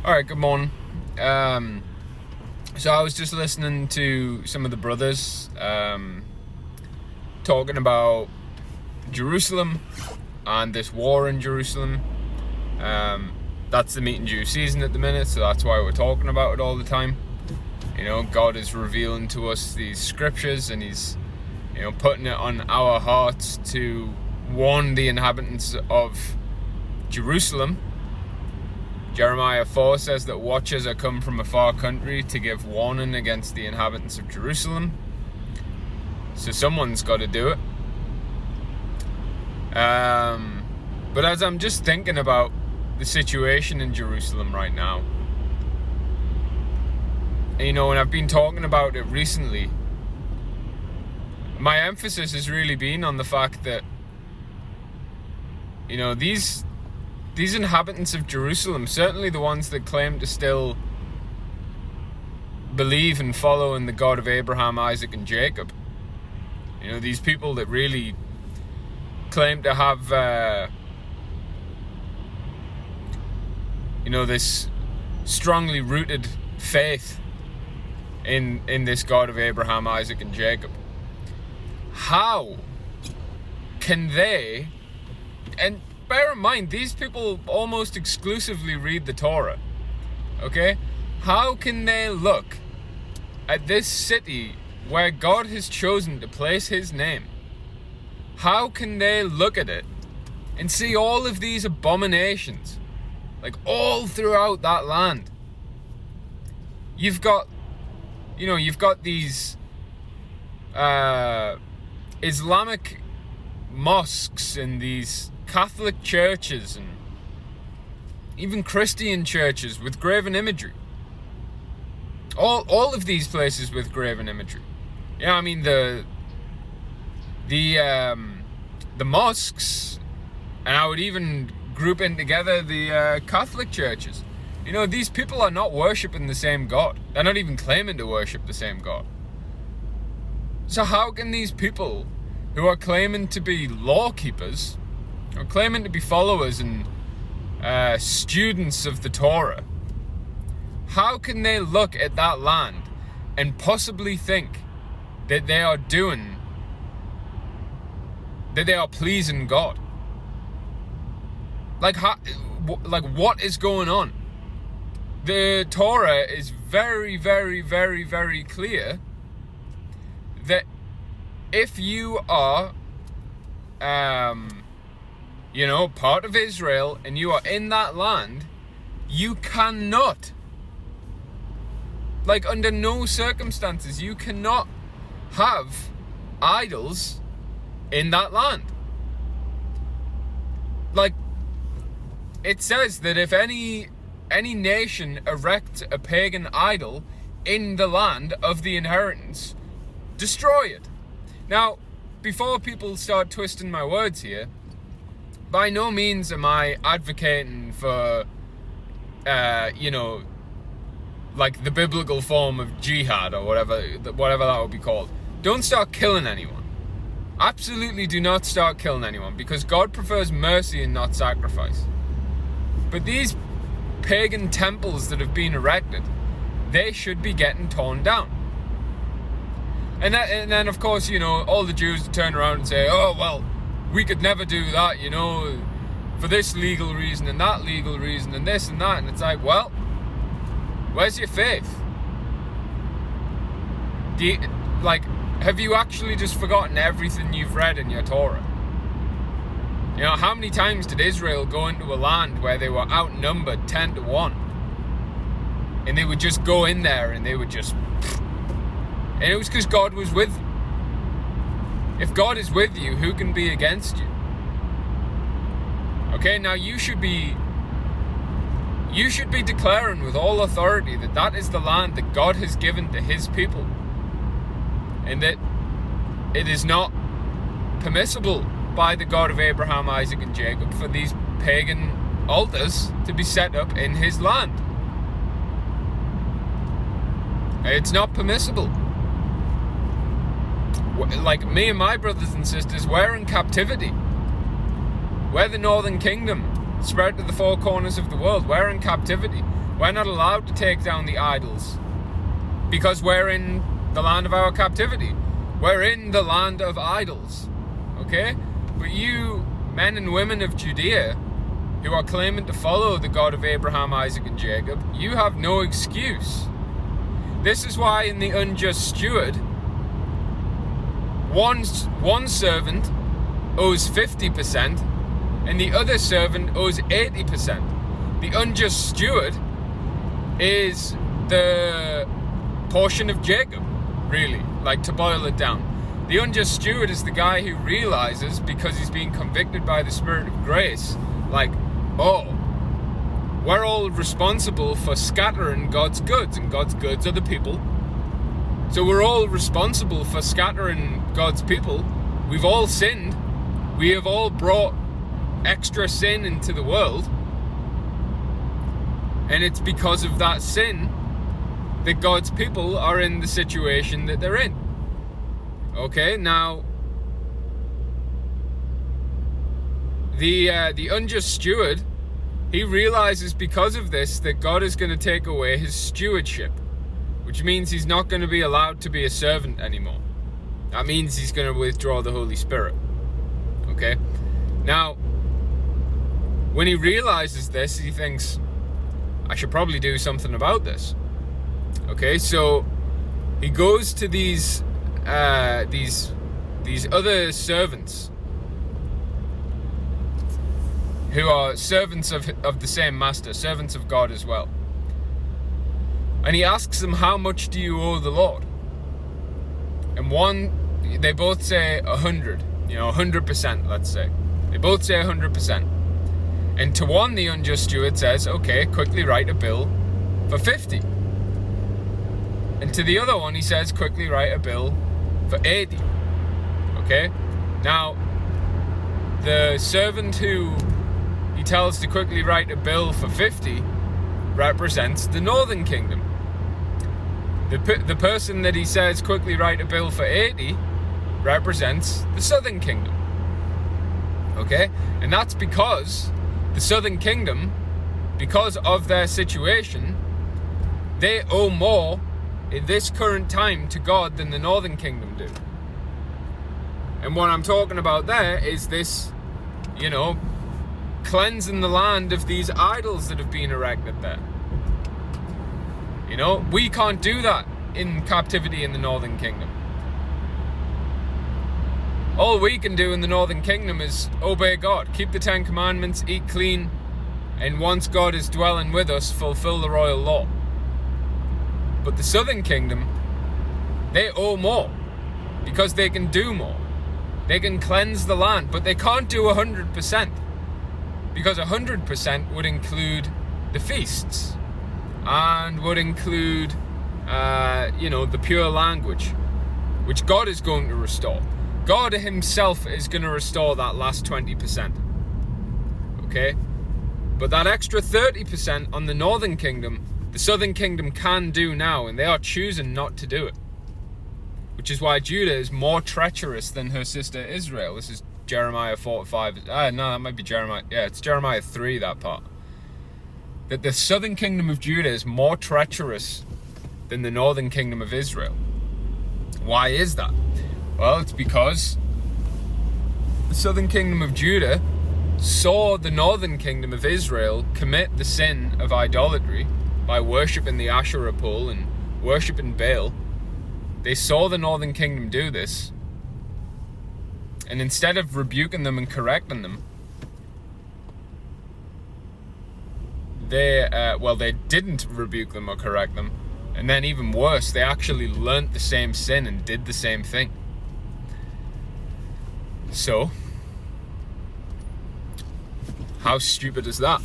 Alright, good morning. So I was just listening to some of the brothers talking about Jerusalem and this war in Jerusalem. That's the meat and Jew season at the minute, so that's why we're talking about it all the time. You know, God is revealing to us these scriptures, and He's, putting it on our hearts to warn the inhabitants of Jerusalem. Jeremiah 4 says that watchers are come from a far country to give warning against the inhabitants of Jerusalem. So someone's got to do it. But as I'm just thinking about the situation in Jerusalem right now, and I've been talking about it recently, my emphasis has really been on the fact that, these inhabitants of Jerusalem, certainly the ones that claim to still believe and follow in the God of Abraham, Isaac, and Jacob, these people that really claim to have, this strongly rooted faith in this God of Abraham, Isaac, and Jacob. How can they, and bear in mind, these people almost exclusively read the Torah, okay? How can they look at this city where God has chosen to place His name? How can they look at it and see all of these abominations, like all throughout that land? You've got these Islamic mosques and these Catholic churches and even Christian churches with graven imagery. All of these places with graven imagery. Yeah, I mean the mosques, and I would even group in together the Catholic churches. These people are not worshipping the same God. They're not even claiming to worship the same God. So how can these people who are claiming to be law keepers, or claiming to be followers and students of the Torah, how can they look at that land and possibly think that they are pleasing God? Like what is going on? The Torah is very, very, very, very clear that if you are part of Israel and you are in that land, you cannot, under no circumstances, you cannot have idols in that land. It says that if any nation erects a pagan idol in the land of the inheritance, destroy it. Now, before people start twisting my words here, by no means am I advocating for, the biblical form of jihad or whatever that would be called. Don't start killing anyone. Absolutely do not start killing anyone, because God prefers mercy and not sacrifice. But these pagan temples that have been erected, they should be getting torn down. And then, of course, all the Jews turn around and say, oh, well, we could never do that, for this legal reason and that legal reason and this and that. And it's like, well, where's your faith? Have you actually just forgotten everything you've read in your Torah? How many times did Israel go into a land where they were outnumbered 10-1? And they would just go in there and they would just... And it was because God was with them. If God is with you, who can be against you? Okay, now you should be declaring with all authority that that is the land that God has given to His people. And that it is not permissible by the God of Abraham, Isaac, and Jacob for these pagan altars to be set up in His land. It's not permissible. Like me and my brothers and sisters, we're in captivity. We're the Northern Kingdom. spread to the four corners of the world. We're in captivity. We're not allowed to take down the idols because we're in the land of our captivity. We're in the land of idols, okay? But you men and women of Judea who are claiming to follow the God of Abraham, Isaac, and Jacob, you have no excuse. This is why in the unjust steward, one servant owes 50% and the other servant owes 80%. The unjust steward is the portion of Jacob, really, like, to boil it down. The unjust steward is the guy who realizes, because he's being convicted by the Spirit of grace, like, oh, we're all responsible for scattering God's goods, and God's goods are the people. So we're all responsible for scattering God's people. We've all sinned. We have all brought extra sin into the world. And it's because of that sin that God's people are in the situation that they're in. Okay, now the unjust steward, he realizes because of this that God is going to take away his stewardship, which means he's not going to be allowed to be a servant anymore. That means he's going to withdraw the Holy Spirit. Okay, now when he realizes this, he thinks, I should probably do something about this. Okay, so he goes to these other servants who are servants of the same master, servants of God as well. And he asks them, how much do you owe the Lord? And they both say 100, 100%, let's say. They both say 100%. And to one, the unjust steward says, okay, quickly write a bill for 50. And to the other one, he says, quickly write a bill for 80. Okay? Now, the servant who he tells to quickly write a bill for 50 represents the northern kingdom. The person that he says quickly write a bill for 80 represents the southern kingdom. Okay? And that's because the southern kingdom, because of their situation, they owe more in this current time to God than the northern kingdom do. And what I'm talking about there is this, cleansing the land of these idols that have been erected there. We can't do that in captivity in the northern kingdom. All we can do in the northern kingdom is obey God, keep the 10 commandments, eat clean, and once God is dwelling with us, fulfill the royal law. But the southern kingdom, they owe more because they can do more. They can cleanse the land, but they can't do 100% because 100% would include the feasts and would include, the pure language, which God is going to restore. God himself is going to restore that last 20%. Okay? But that extra 30% on the northern kingdom, the southern kingdom can do now, and they are choosing not to do it. Which is why Judah is more treacherous than her sister Israel. This is Jeremiah 45. No, that might be Jeremiah. Yeah, it's Jeremiah 3, that part. That the southern kingdom of Judah is more treacherous than the northern kingdom of Israel. Why is that? Well, it's because the southern kingdom of Judah saw the northern kingdom of Israel commit the sin of idolatry by worshipping the Asherah pole and worshipping Baal. They saw the northern kingdom do this, and instead of rebuking them and correcting them, they didn't rebuke them or correct them, and then even worse, they actually learnt the same sin and did the same thing. So, how stupid is that?